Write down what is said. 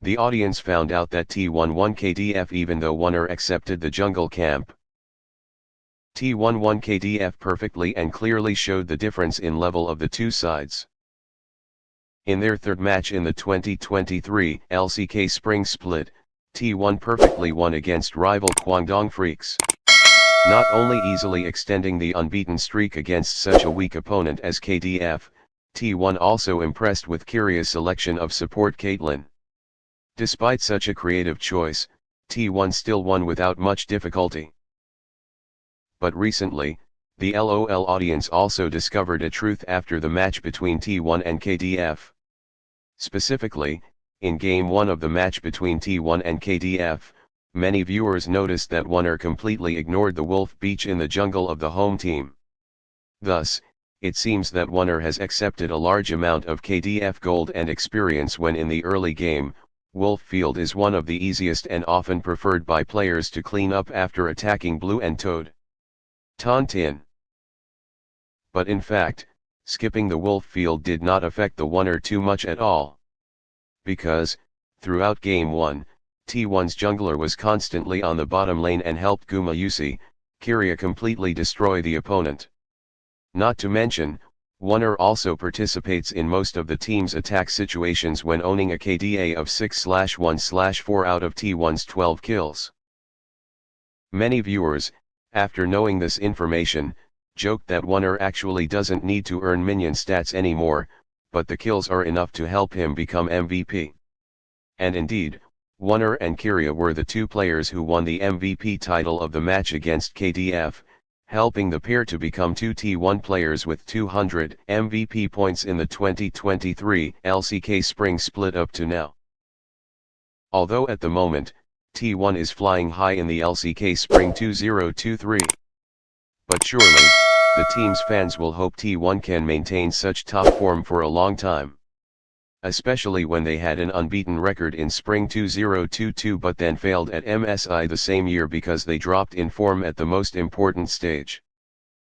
The audience found out that T1 won KDF even though Oner accepted the jungle camp. T1 won KDF perfectly and clearly showed the difference in level of the two sides. In their third match in the 2023 LCK Spring Split, T1 perfectly won against rival Guangdong Freaks. Not only easily extending the unbeaten streak against such a weak opponent as KDF, T1 also impressed with Kyria's selection of support Caitlyn. Despite such a creative choice, T1 still won without much difficulty. But recently, the LOL audience also discovered a truth after the match between T1 and KDF. Specifically, in Game 1 of the match between T1 and KDF, many viewers noticed that Oner completely ignored the Wolf Beach in the jungle of the home team. Thus, it seems that Oner has accepted a large amount of KDF gold and experience when in the early game, Wolf Field is one of the easiest and often preferred by players to clean up after attacking Blue and Toad. Tontin. But in fact, skipping the Wolf Field did not affect the Oner too much at all. Because, throughout Game 1, T1's jungler was constantly on the bottom lane and helped Gumayusi, Kyria completely destroy the opponent. Not to mention, Oner also participates in most of the team's attack situations when owning a KDA of 6/1/4 out of T1's 12 kills. Many viewers, after knowing this information, joked that Oner actually doesn't need to earn minion stats anymore, but the kills are enough to help him become MVP. And indeed, Oner and Kyria were the two players who won the MVP title of the match against KDF, helping the pair to become two T1 players with 200 MVP points in the 2023 LCK Spring Split up to now. Although at the moment, T1 is flying high in the LCK Spring 2023. But surely, the team's fans will hope T1 can maintain such top form for a long time. Especially when they had an unbeaten record in Spring 2022 but then failed at MSI the same year because they dropped in form at the most important stage.